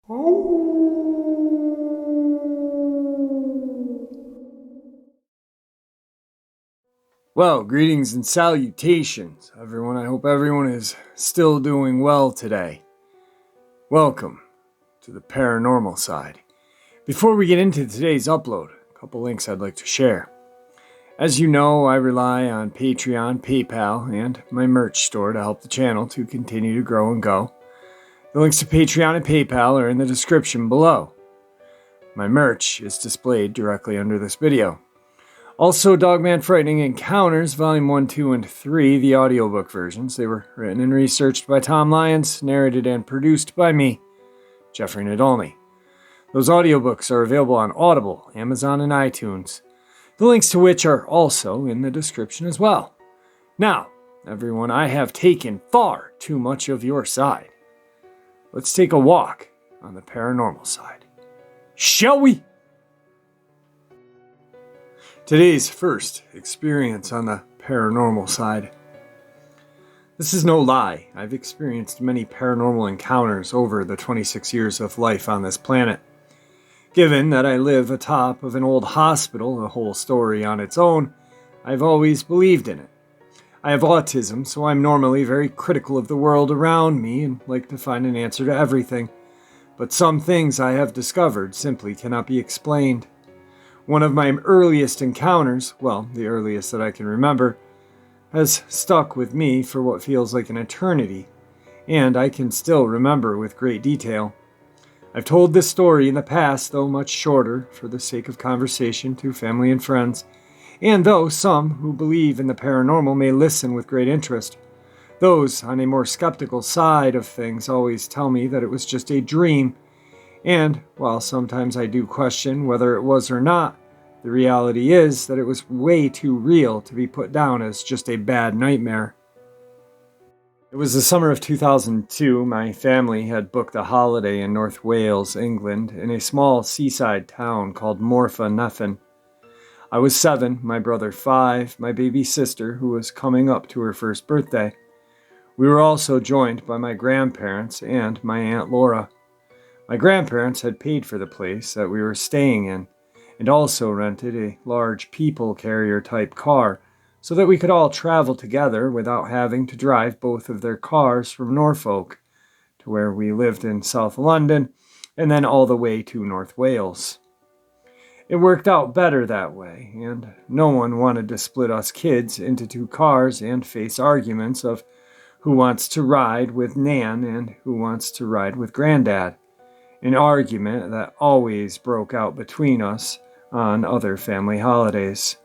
Well, greetings and salutations, everyone. I hope everyone is still doing well today. Welcome to the paranormal side. Before we get into today's upload, a couple links I'd like to share. As you know, I rely on Patreon, PayPal, and my merch store to help the channel to continue to grow and go. The links to Patreon and PayPal are in the description below. My merch is displayed directly under this video. Also, Dogman Frightening Encounters, Volume 1, 2, and 3, the audiobook versions. They were written and researched by Tom Lyons, narrated and produced by me, Jeffrey Nadolny. Those audiobooks are available on Audible, Amazon, and iTunes, the links to which are also in the description as well. Now, everyone, I have taken far too much of your side. Let's take a walk on the paranormal side. Shall we? Today's first experience on the paranormal side. This is no lie. I've experienced many paranormal encounters over the 26 years of life on this planet. Given that I live atop of an old hospital, a whole story on its own, I've always believed in it. I have autism, so I'm normally very critical of the world around me and like to find an answer to everything. But some things I have discovered simply cannot be explained. One of my earliest encounters, well, the earliest that I can remember, has stuck with me for what feels like an eternity, and I can still remember with great detail. I've told this story in the past, though much shorter, for the sake of conversation to family and friends, and though some who believe in the paranormal may listen with great interest, those on a more skeptical side of things always tell me that it was just a dream. And while sometimes I do question whether it was or not, the reality is that it was way too real to be put down as just a bad nightmare. It was the summer of 2002. My family had booked a holiday in North Wales, England, in a small seaside town called Morfa. I was 7, my brother 5, my baby sister, who was coming up to her first birthday. We were also joined by my grandparents and my Aunt Laura. My grandparents had paid for the place that we were staying in, and also rented a large people carrier type car so that we could all travel together without having to drive both of their cars from Norfolk to where we lived in South London and then all the way to North Wales. It worked out better that way, and no one wanted to split us kids into 2 cars and face arguments of who wants to ride with Nan and who wants to ride with Granddad. An argument that always broke out between us on other family holidays.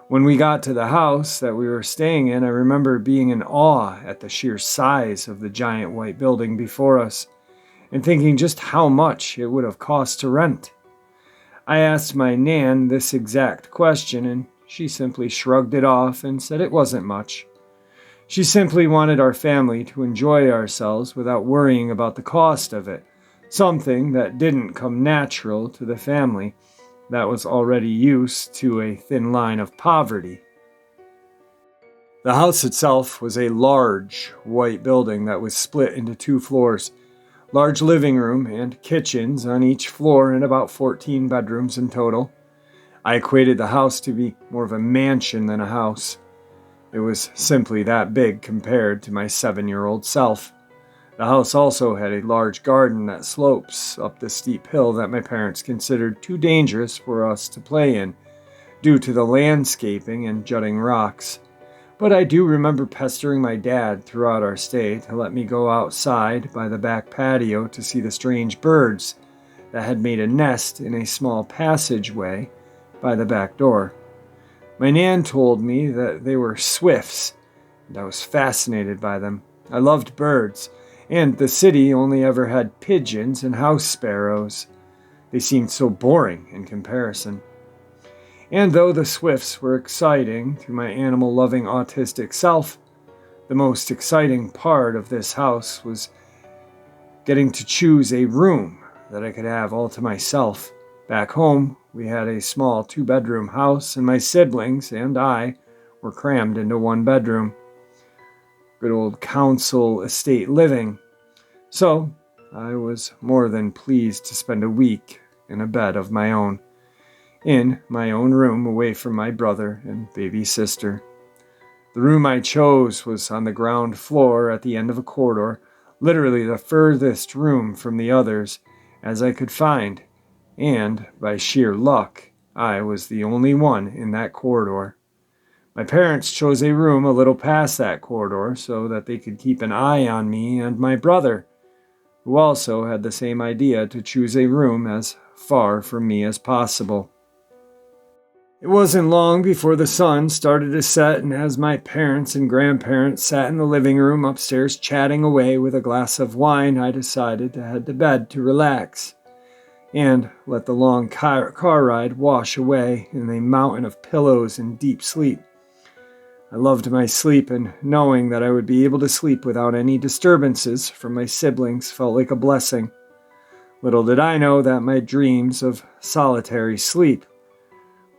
When we got to the house that we were staying in, I remember being in awe at the sheer size of the giant white building before us, and thinking just how much it would have cost to rent. I asked my Nan this exact question, and she simply shrugged it off and said it wasn't much. She simply wanted our family to enjoy ourselves without worrying about the cost of it. Something that didn't come natural to the family that was already used to a thin line of poverty. The house itself was a large white building that was split into 2 floors, large living room and kitchens on each floor, and about 14 bedrooms in total. I equated the house to be more of a mansion than a house. It was simply that big compared to my 7-year-old self. The house also had a large garden that slopes up the steep hill that my parents considered too dangerous for us to play in, due to the landscaping and jutting rocks. But I do remember pestering my dad throughout our stay to let me go outside by the back patio to see the strange birds that had made a nest in a small passageway by the back door. My Nan told me that they were swifts, and I was fascinated by them. I loved birds, and the city only ever had pigeons and house sparrows. They seemed so boring in comparison. And though the swifts were exciting to my animal-loving autistic self, the most exciting part of this house was getting to choose a room that I could have all to myself. Back home, we had a small 2-bedroom house, and my siblings and I were crammed into 1 bedroom. Good old council estate living. So I was more than pleased to spend a week in a bed of my own, in my own room away from my brother and baby sister. The room I chose was on the ground floor at the end of a corridor, literally the furthest room from the others as I could find, and by sheer luck, I was the only one in that corridor. My parents chose a room a little past that corridor so that they could keep an eye on me and my brother, who also had the same idea to choose a room as far from me as possible. It wasn't long before the sun started to set, and as my parents and grandparents sat in the living room upstairs chatting away with a glass of wine, I decided to head to bed to relax and let the long car ride wash away in a mountain of pillows and deep sleep. I loved my sleep, and knowing that I would be able to sleep without any disturbances from my siblings felt like a blessing. Little did I know that my dreams of solitary sleep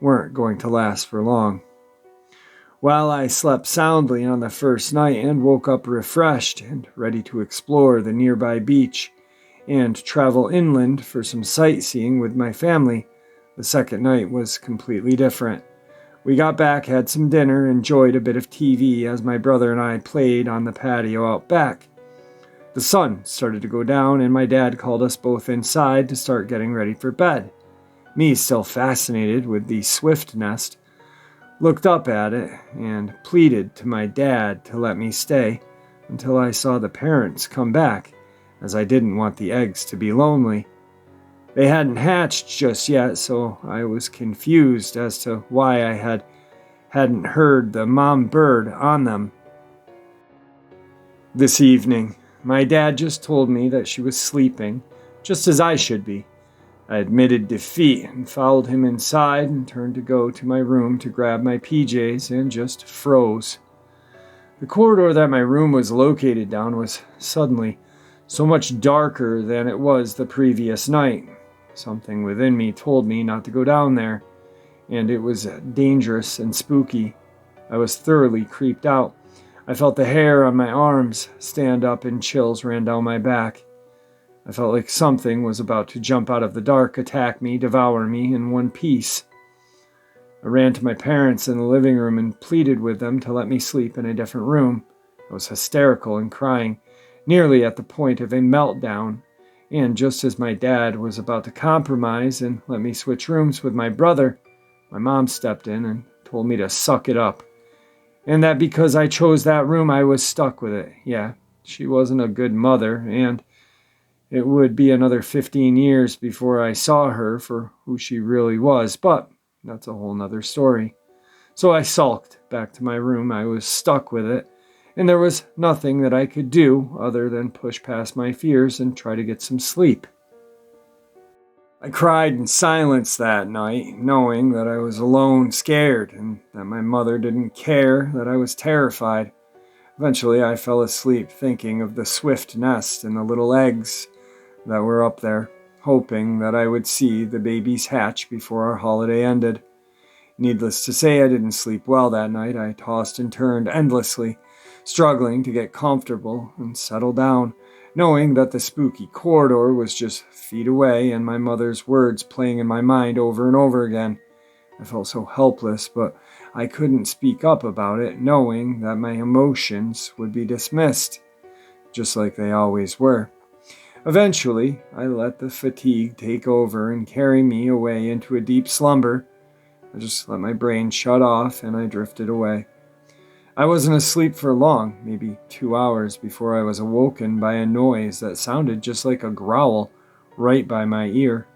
weren't going to last for long. While I slept soundly on the first night and woke up refreshed and ready to explore the nearby beach and travel inland for some sightseeing with my family, the second night was completely different. We got back, had some dinner, enjoyed a bit of TV as my brother and I played on the patio out back. The sun started to go down, and my dad called us both inside to start getting ready for bed. Me, still fascinated with the swift nest, looked up at it and pleaded to my dad to let me stay until I saw the parents come back, as I didn't want the eggs to be lonely. They hadn't hatched just yet, so I was confused as to why I hadn't heard the mom bird on them. This evening, my dad just told me that she was sleeping, just as I should be. I admitted defeat and followed him inside and turned to go to my room to grab my PJs and just froze. The corridor that my room was located down was suddenly so much darker than it was the previous night. Something within me told me not to go down there, and it was dangerous and spooky. I was thoroughly creeped out. I felt the hair on my arms stand up and chills ran down my back. I felt like something was about to jump out of the dark, attack me, devour me in one piece. I ran to my parents in the living room and pleaded with them to let me sleep in a different room. I was hysterical and crying, nearly at the point of a meltdown, and just as my dad was about to compromise and let me switch rooms with my brother, my mom stepped in and told me to suck it up, and that because I chose that room, I was stuck with it. Yeah, she wasn't a good mother, and it would be another 15 years before I saw her for who she really was, but that's a whole nother story. So I sulked back to my room. I was stuck with it, and there was nothing that I could do other than push past my fears and try to get some sleep. I cried in silence that night, knowing that I was alone, scared, and that my mother didn't care, that I was terrified. Eventually, I fell asleep thinking of the swift nest and the little eggs that were up there, hoping that I would see the babies hatch before our holiday ended. Needless to say, I didn't sleep well that night. I tossed and turned endlessly, struggling to get comfortable and settle down, knowing that the spooky corridor was just feet away and my mother's words playing in my mind over and over again. I felt so helpless, but I couldn't speak up about it, knowing that my emotions would be dismissed, just like they always were. Eventually, I let the fatigue take over and carry me away into a deep slumber. I just let my brain shut off and I drifted away. I wasn't asleep for long, maybe 2 hours, before I was awoken by a noise that sounded just like a growl right by my ear.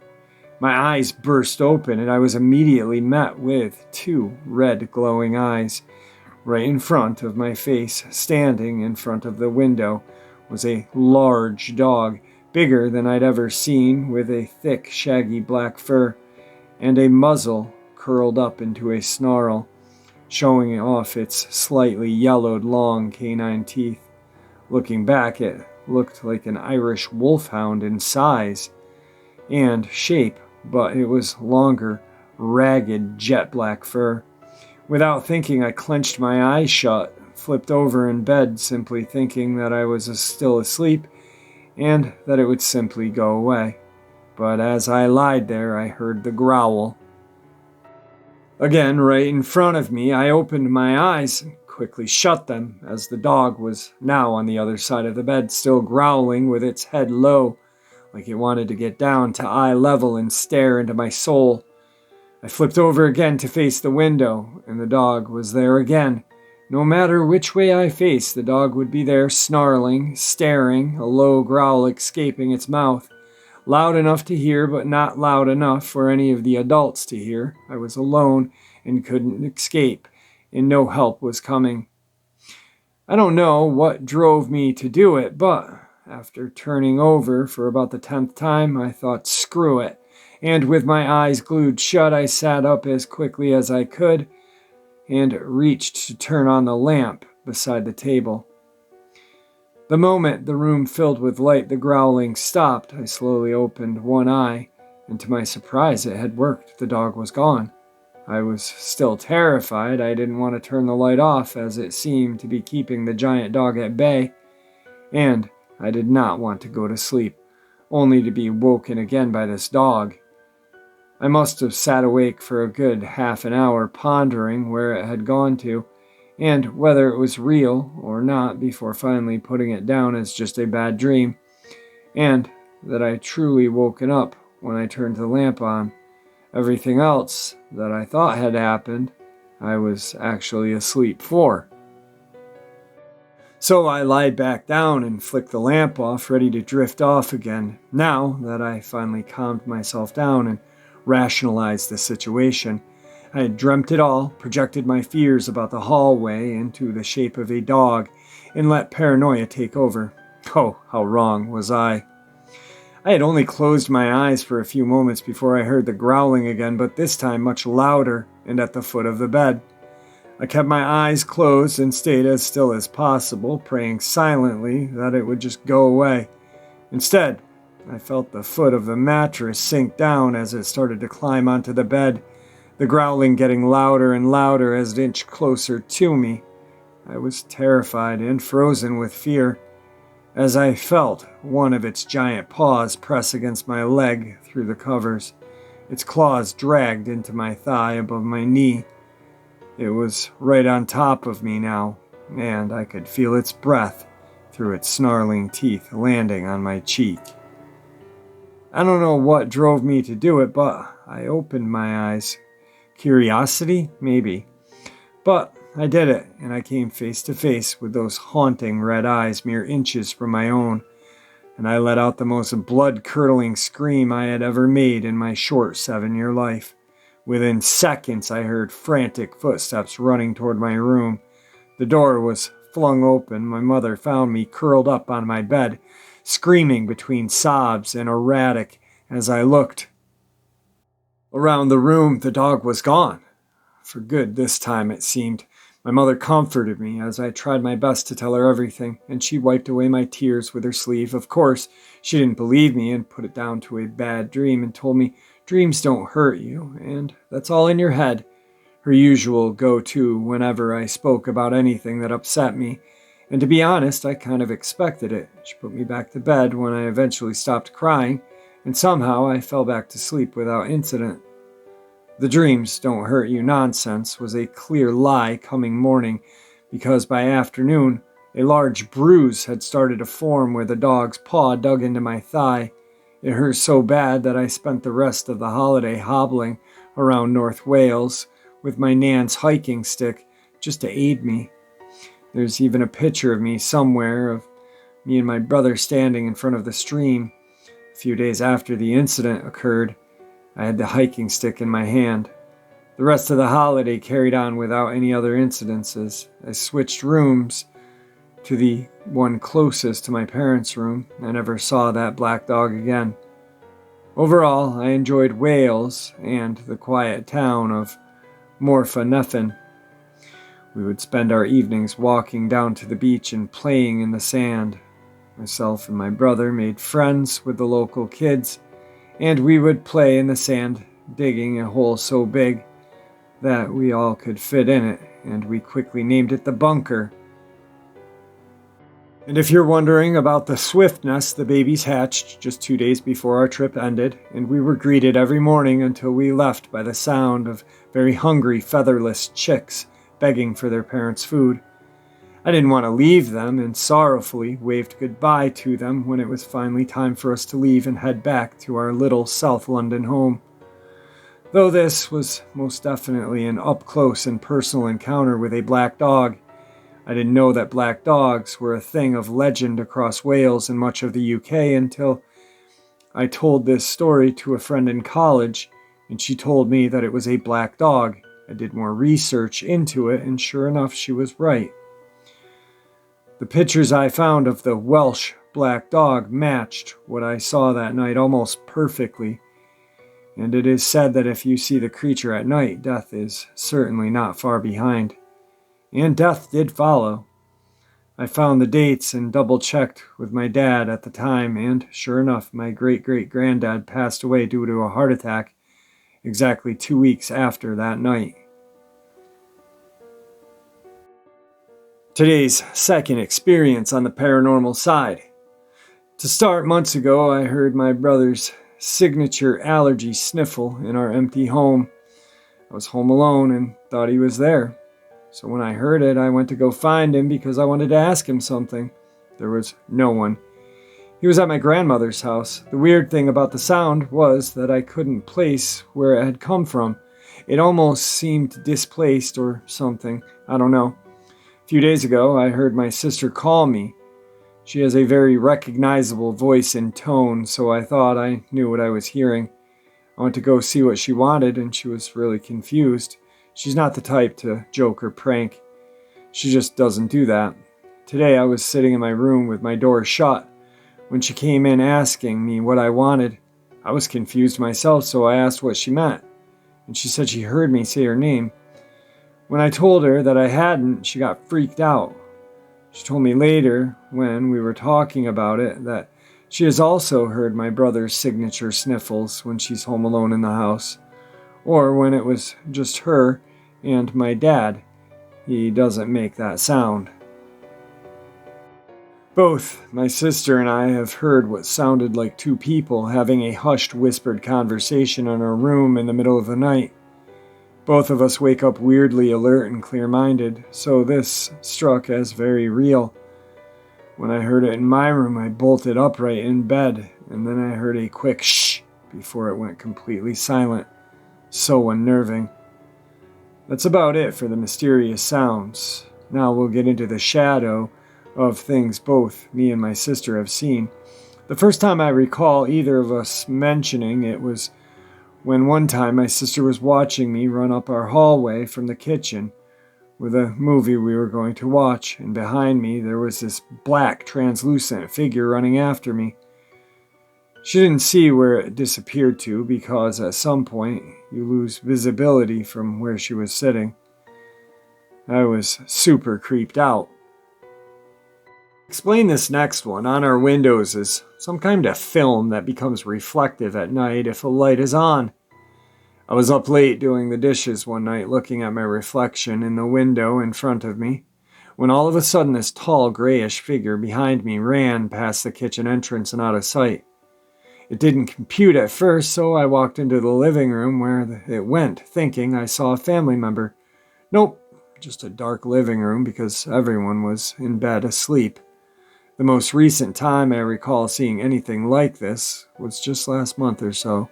My eyes burst open and I was immediately met with 2 red glowing eyes. Right in front of my face, standing in front of the window, was a large dog, bigger than I'd ever seen, with a thick, shaggy black fur, and a muzzle curled up into a snarl, showing off its slightly yellowed long canine teeth. Looking back, it looked like an Irish wolfhound in size and shape, but it was longer, ragged, jet black fur. Without thinking, I clenched my eyes shut, flipped over in bed, simply thinking that I was still asleep, and that it would simply go away. But as I lied there, I heard the growl. Again, right in front of me, I opened my eyes and quickly shut them, as the dog was now on the other side of the bed, still growling with its head low, like it wanted to get down to eye level and stare into my soul. I flipped over again to face the window, and the dog was there again. No matter which way I faced, the dog would be there, snarling, staring, a low growl escaping its mouth. Loud enough to hear, but not loud enough for any of the adults to hear. I was alone and couldn't escape, and no help was coming. I don't know what drove me to do it, but after turning over for about the 10th time, I thought, screw it. And with my eyes glued shut, I sat up as quickly as I could and reached to turn on the lamp beside the table. The moment the room filled with light, the growling stopped. I slowly opened one eye, and to my surprise, it had worked. The dog was gone. I was still terrified. I didn't want to turn the light off, as it seemed to be keeping the giant dog at bay, and I did not want to go to sleep, only to be woken again by this dog. I must have sat awake for a good half an hour, pondering where it had gone to, and whether it was real or not, before finally putting it down as just a bad dream, and that I truly woken up when I turned the lamp on. Everything else that I thought had happened, I was actually asleep for. So I lied back down and flicked the lamp off, ready to drift off again, now that I finally calmed myself down and rationalized the situation. I had dreamt it all, projected my fears about the hallway into the shape of a dog, and let paranoia take over. Oh, how wrong was I. I had only closed my eyes for a few moments before I heard the growling again, but this time much louder and at the foot of the bed. I kept my eyes closed and stayed as still as possible, praying silently that it would just go away. Instead, I felt the foot of the mattress sink down as it started to climb onto the bed, the growling getting louder and louder as it inched closer to me. I was terrified and frozen with fear as I felt one of its giant paws press against my leg through the covers. Its claws dragged into my thigh above my knee. It was right on top of me now, and I could feel its breath through its snarling teeth landing on my cheek. I don't know what drove me to do it, but I opened my eyes. Curiosity? Maybe. But I did it, and I came face to face with those haunting red eyes mere inches from my own, and I let out the most blood-curdling scream I had ever made in my short 7-year life. Within seconds, I heard frantic footsteps running toward my room. The door was flung open. My mother found me curled up on my bed, screaming between sobs and erratic as I looked around the room. The dog was gone. For good this time, it seemed. My mother comforted me as I tried my best to tell her everything, and she wiped away my tears with her sleeve. Of course, she didn't believe me and put it down to a bad dream and told me dreams don't hurt you, and that's all in your head. Her usual go-to whenever I spoke about anything that upset me. And to be honest, I kind of expected it. She put me back to bed when I eventually stopped crying, and somehow I fell back to sleep without incident. The dreams don't hurt you nonsense was a clear lie coming morning, because by afternoon, a large bruise had started to form where the dog's paw dug into my thigh. It hurt so bad that I spent the rest of the holiday hobbling around North Wales with my nan's hiking stick just to aid me. There's even a picture of me somewhere of me and my brother standing in front of the stream. A few days after the incident occurred, I had the hiking stick in my hand. The rest of the holiday carried on without any other incidences. I switched rooms to the one closest to my parents' room. I never saw that black dog again. Overall, I enjoyed Wales and the quiet town of Morfanefin. We would spend our evenings walking down to the beach and playing in the sand. Myself and my brother made friends with the local kids, and we would play in the sand, digging a hole so big that we all could fit in it, and we quickly named it the bunker. And if you're wondering about the swiftness, the babies hatched just 2 days before our trip ended, and we were greeted every morning until we left by the sound of very hungry, featherless chicks begging for their parents' food. I didn't want to leave them and sorrowfully waved goodbye to them when it was finally time for us to leave and head back to our little South London home. Though this was most definitely an up-close and personal encounter with a black dog, I didn't know that black dogs were a thing of legend across Wales and much of the UK until I told this story to a friend in college, and she told me that it was a black dog. I did more research into it, and sure enough, she was right. The pictures I found of the Welsh black dog matched what I saw that night almost perfectly, and it is said that if you see the creature at night, death is certainly not far behind. And death did follow. I found the dates and double-checked with my dad at the time, and sure enough, my great-great-granddad passed away due to a heart attack exactly 2 weeks after that night. Today's second experience on the paranormal side. To start, months ago, I heard my brother's signature allergy sniffle in our empty home. I was home alone and thought he was there. So when I heard it, I went to go find him because I wanted to ask him something. There was no one. He was at my grandmother's house. The weird thing about the sound was that I couldn't place where it had come from. It almost seemed displaced or something. I don't know. A few days ago, I heard my sister call me. She has a very recognizable voice and tone, so I thought I knew what I was hearing. I went to go see what she wanted, and she was really confused. She's not the type to joke or prank. She just doesn't do that. Today, I was sitting in my room with my door shut when she came in asking me what I wanted. I was confused myself, so I asked what she meant, and she said she heard me say her name. When I told her that I hadn't, she got freaked out. She told me later, when we were talking about it, that she has also heard my brother's signature sniffles when she's home alone in the house, or when it was just her and my dad. He doesn't make that sound. Both my sister and I have heard what sounded like two people having a hushed, whispered conversation in our room in the middle of the night. Both of us wake up weirdly alert and clear-minded, so this struck as very real. When I heard it in my room, I bolted upright in bed, and then I heard a quick shh before it went completely silent. So unnerving. That's about it for the mysterious sounds. Now we'll get into the shadow of things both me and my sister have seen. The first time I recall either of us mentioning it was when one time my sister was watching me run up our hallway from the kitchen with a movie we were going to watch, and behind me there was this black, translucent figure running after me. She didn't see where it disappeared to because at some point you lose visibility from where she was sitting. I was super creeped out. Explain this next one. On our windows is some kind of film that becomes reflective at night if a light is on. I was up late doing the dishes one night looking at my reflection in the window in front of me, when all of a sudden this tall grayish figure behind me ran past the kitchen entrance and out of sight. It didn't compute at first, so I walked into the living room where it went, thinking I saw a family member. Nope, just a dark living room because everyone was in bed asleep. The most recent time I recall seeing anything like this was just last month or so.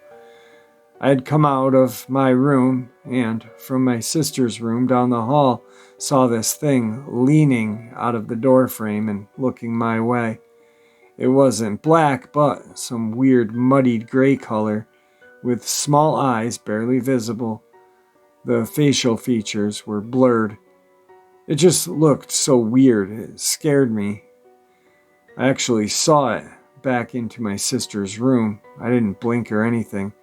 I had come out of my room and, from my sister's room down the hall, saw this thing leaning out of the doorframe and looking my way. It wasn't black, but some weird muddied gray color, with small eyes barely visible. The facial features were blurred. It just looked so weird, it scared me. I actually saw it back into my sister's room. I didn't blink or anything.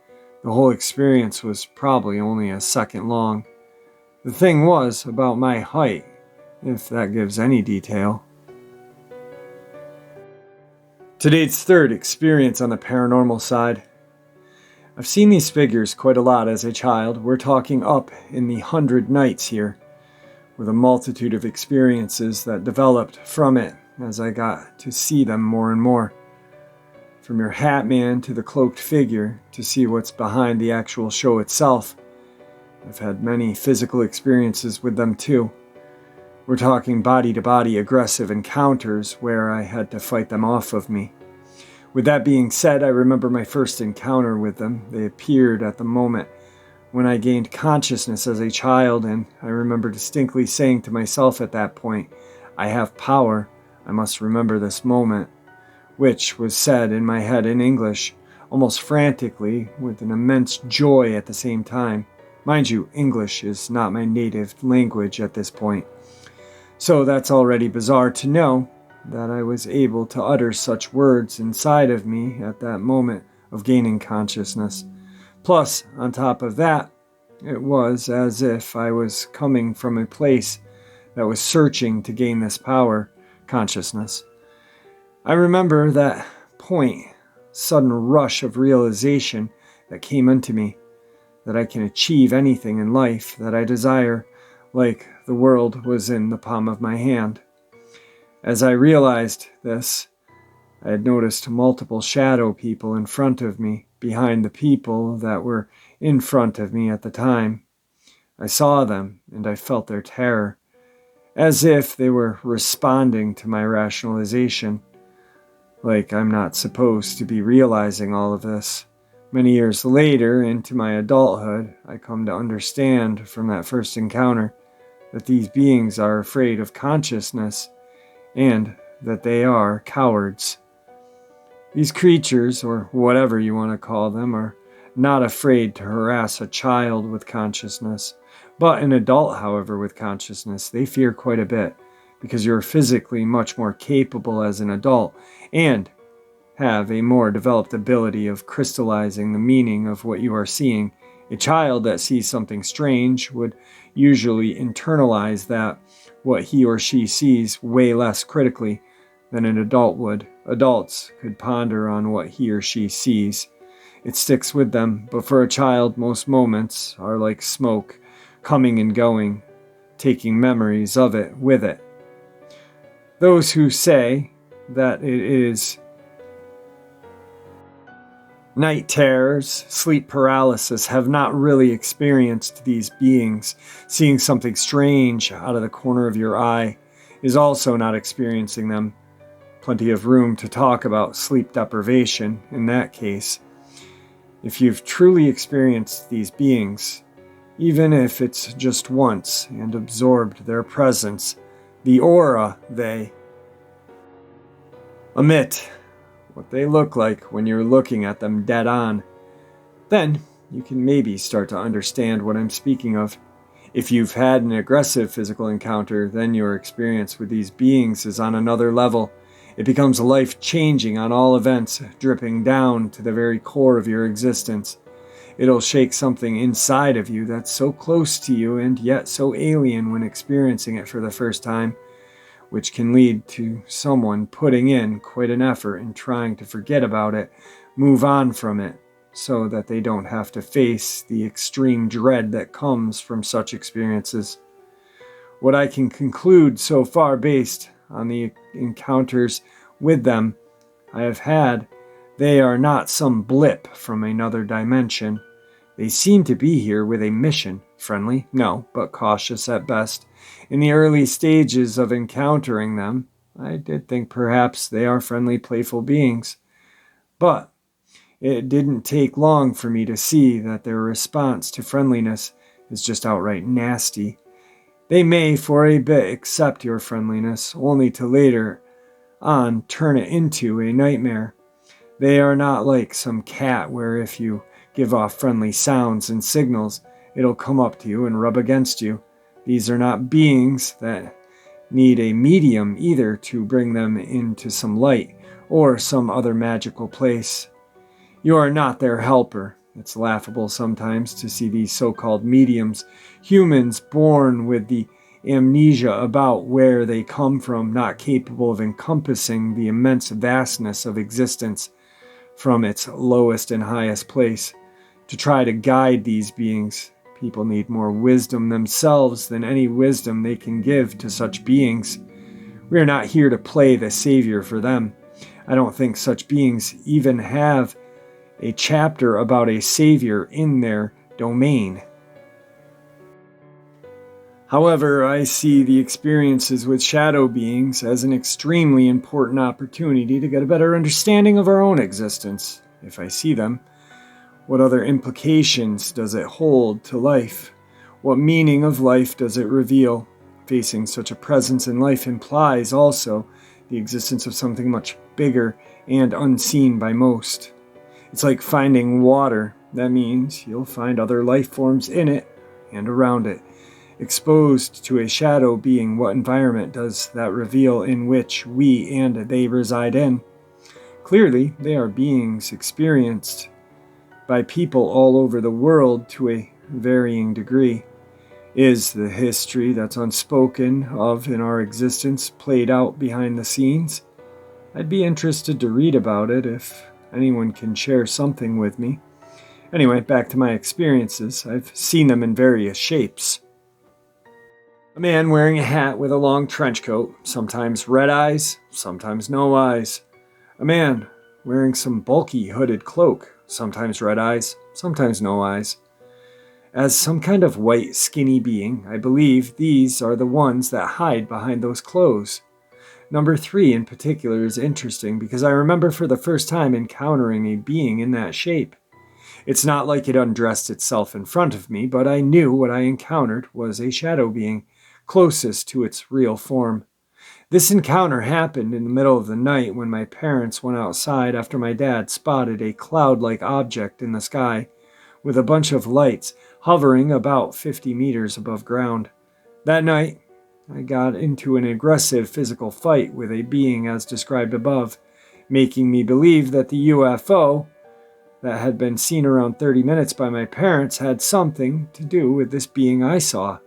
The whole experience was probably only a second long. The thing was about my height, if that gives any detail. Today's third experience on the paranormal side. I've seen these figures quite a lot as a child. We're talking up in the 100 nights here, with a multitude of experiences that developed from it. as I got to see them more and more. From your hat man to the cloaked figure, to see what's behind the actual show itself. I've had many physical experiences with them too. We're talking body-to-body aggressive encounters where I had to fight them off of me. With that being said, I remember my first encounter with them. They appeared at the moment when I gained consciousness as a child, and I remember distinctly saying to myself at that point, I have power, I must remember this moment, which was said in my head in English, almost frantically, with an immense joy at the same time. Mind you, English is not my native language at this point. So that's already bizarre to know that I was able to utter such words inside of me at that moment of gaining consciousness. Plus, on top of that, it was as if I was coming from a place that was searching to gain this power, consciousness. I remember that point, sudden rush of realization that came into me, that I can achieve anything in life that I desire, like the world was in the palm of my hand. As I realized this, I had noticed multiple shadow people in front of me, behind the people that were in front of me at the time. I saw them, and I felt their terror, as if they were responding to my rationalization, like I'm not supposed to be realizing all of this. Many years later, into my adulthood, I come to understand from that first encounter that these beings are afraid of consciousness, and that they are cowards. These creatures, or whatever you want to call them, are not afraid to harass a child with consciousness. But an adult, however, with consciousness, they fear quite a bit, because you're physically much more capable as an adult, and have a more developed ability of crystallizing the meaning of what you are seeing. A child that sees something strange would usually internalize that what he or she sees way less critically than an adult would. Adults could ponder on what he or she sees. It sticks with them, but for a child, most moments are like smoke, coming and going, taking memories of it with it. Those who say that it is night terrors, sleep paralysis, have not really experienced these beings. Seeing something strange out of the corner of your eye is also not experiencing them. Plenty of room to talk about sleep deprivation in that case. If you've truly experienced these beings, even if it's just once, and absorbed their presence, the aura they emit, what they look like when you're looking at them dead on, then you can maybe start to understand what I'm speaking of. If you've had an aggressive physical encounter, then your experience with these beings is on another level. It becomes life-changing on all events, dripping down to the very core of your existence. It'll shake something inside of you that's so close to you and yet so alien when experiencing it for the first time, which can lead to someone putting in quite an effort in trying to forget about it, move on from it, so that they don't have to face the extreme dread that comes from such experiences. What I can conclude so far based on the encounters with them I have had, they are not some blip from another dimension. They seem to be here with a mission. Friendly? No, but cautious at best. In the early stages of encountering them, I did think perhaps they are friendly, playful beings. But it didn't take long for me to see that their response to friendliness is just outright nasty. They may for a bit accept your friendliness, only to later on turn it into a nightmare. They are not like some cat where if you give off friendly sounds and signals, it'll come up to you and rub against you. These are not beings that need a medium either to bring them into some light or some other magical place. You are not their helper. It's laughable sometimes to see these so-called mediums, humans born with the amnesia about where they come from, not capable of encompassing the immense vastness of existence from its lowest and highest place. To try to guide these beings, people need more wisdom themselves than any wisdom they can give to such beings. We are not here to play the savior for them. I don't think such beings even have a chapter about a savior in their domain. However, I see the experiences with shadow beings as an extremely important opportunity to get a better understanding of our own existence. If I see them, what other implications does it hold to life? What meaning of life does it reveal? Facing such a presence in life implies also the existence of something much bigger and unseen by most. It's like finding water. That means you'll find other life forms in it and around it. Exposed to a shadow being, what environment does that reveal in which we and they reside in? Clearly, they are beings experienced by people all over the world to a varying degree. Is the history that's unspoken of in our existence played out behind the scenes? I'd be interested to read about it if anyone can share something with me. Anyway, back to my experiences. I've seen them in various shapes. A man wearing a hat with a long trench coat, sometimes red eyes, sometimes no eyes. A man wearing some bulky hooded cloak, sometimes red eyes, sometimes no eyes. As some kind of white, skinny being, I believe these are the ones that hide behind those clothes. Number 3 in particular is interesting because I remember for the first time encountering a being in that shape. It's not like it undressed itself in front of me, but I knew what I encountered was a shadow being, closest to its real form. This encounter happened in the middle of the night when my parents went outside after my dad spotted a cloud-like object in the sky with a bunch of lights hovering about 50 meters above ground. That night, I got into an aggressive physical fight with a being as described above, making me believe that the UFO that had been seen around 30 minutes by my parents had something to do with this being I saw.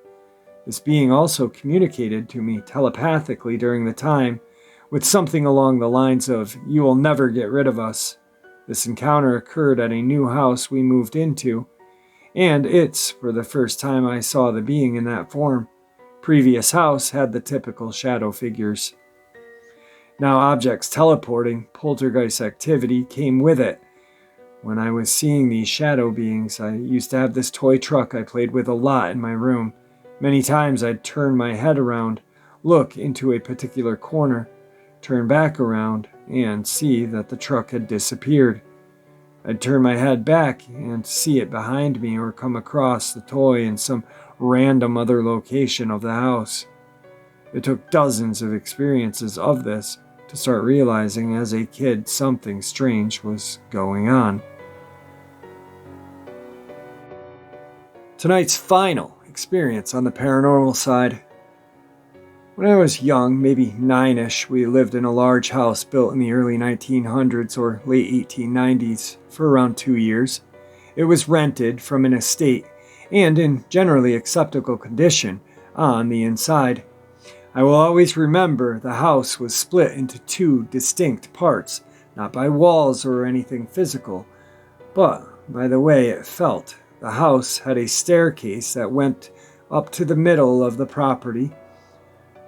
This being also communicated to me telepathically during the time with something along the lines of, "You will never get rid of us." This encounter occurred at a new house we moved into, and it's for the first time I saw the being in that form. Previous house had the typical shadow figures. Now objects teleporting, poltergeist activity came with it. When I was seeing these shadow beings, I used to have this toy truck I played with a lot in my room. Many times I'd turn my head around, look into a particular corner, turn back around, and see that the truck had disappeared. I'd turn my head back and see it behind me or come across the toy in some random other location of the house. It took dozens of experiences of this to start realizing as a kid something strange was going on. Tonight's final experience on the paranormal side. When I was young, maybe 9-ish, we lived in a large house built in the early 1900s or late 1890s for around 2 years. It was rented from an estate and in generally acceptable condition on the inside. I will always remember the house was split into 2 distinct parts, not by walls or anything physical, but by the way it felt. The house had a staircase that went up to the middle of the property.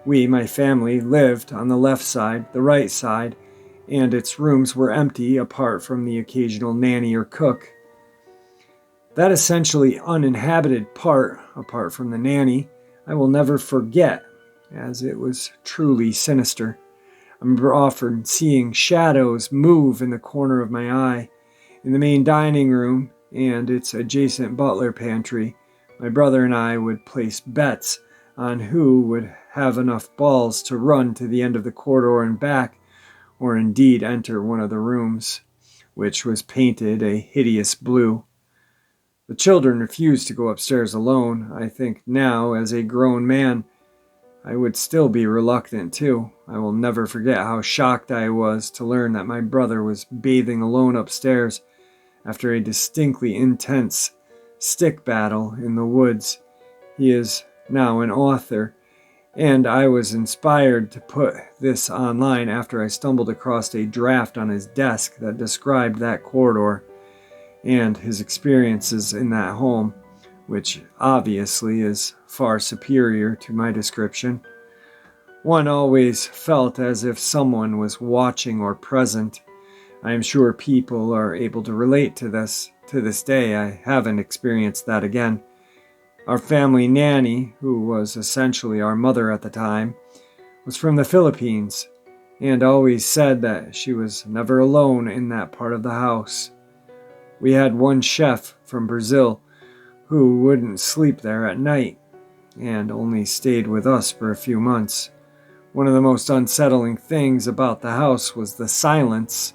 We, my family, lived on the left side, the right side, and its rooms were empty apart from the occasional nanny or cook. That essentially uninhabited part, apart from the nanny, I will never forget, as it was truly sinister. I remember often seeing shadows move in the corner of my eye. In the main dining room and its adjacent butler pantry, my brother and I would place bets on who would have enough balls to run to the end of the corridor and back, or indeed enter one of the rooms, which was painted a hideous blue. The children refused to go upstairs alone. I think now, as a grown man, I would still be reluctant too. I will never forget how shocked I was to learn that my brother was bathing alone upstairs after a distinctly intense stick battle in the woods. He is now an author, and I was inspired to put this online after I stumbled across a draft on his desk that described that corridor and his experiences in that home, which obviously is far superior to my description. One always felt as if someone was watching or present. I am sure people are able to relate to this. To this day, I haven't experienced that again. Our family nanny, who was essentially our mother at the time, was from the Philippines and always said that she was never alone in that part of the house. We had one chef from Brazil who wouldn't sleep there at night and only stayed with us for a few months. One of the most unsettling things about the house was the silence.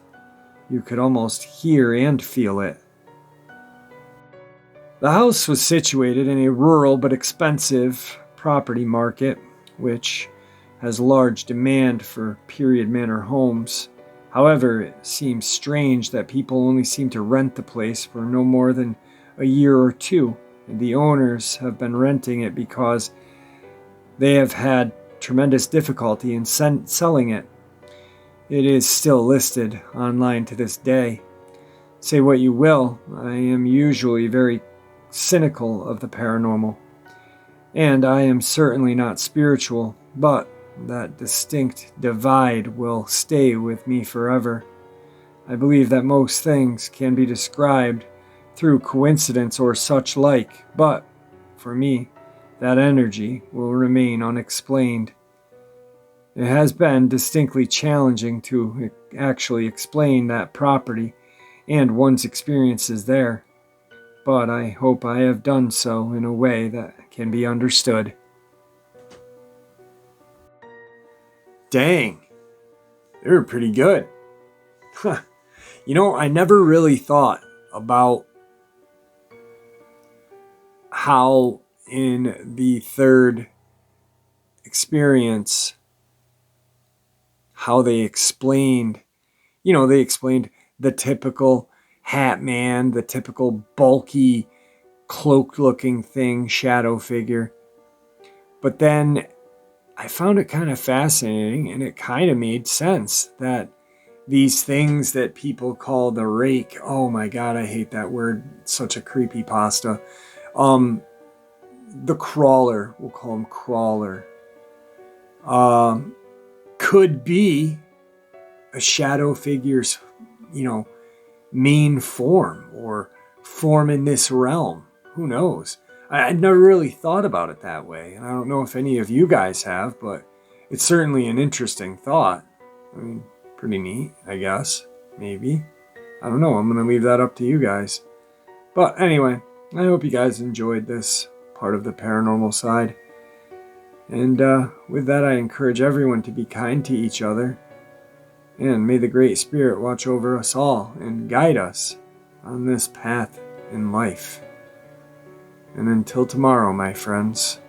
You could almost hear and feel it. The house was situated in a rural but expensive property market, which has large demand for period manor homes. However, it seems strange that people only seem to rent the place for no more than a year or two, and the owners have been renting it because they have had tremendous difficulty in selling it. It is still listed online to this day. Say what you will, I am usually very cynical of the paranormal, and I am certainly not spiritual, but that distinct divide will stay with me forever. I believe that most things can be described through coincidence or such like, but for me, that energy will remain unexplained. It has been distinctly challenging to actually explain that property and one's experiences there, but I hope I have done so in a way that can be understood. Dang, they were pretty good. Huh. I never really thought about how in the third experience, how they explained, they explained the typical hat man, the typical bulky, cloaked looking thing, shadow figure. But then I found it kind of fascinating, and it kind of made sense that these things that people call the rake, oh my god, I hate that word, it's such a creepy pasta. The crawler, we'll call him crawler, could be a shadow figure's, main form or form in this realm. Who knows? I'd never really thought about it that way, and I don't know if any of you guys have, but it's certainly an interesting thought. I mean, pretty neat, I guess. Maybe. I don't know. I'm going to leave that up to you guys. But anyway, I hope you guys enjoyed this part of the paranormal side. And with that, I encourage everyone to be kind to each other. And may the Great Spirit watch over us all and guide us on this path in life. And until tomorrow, my friends.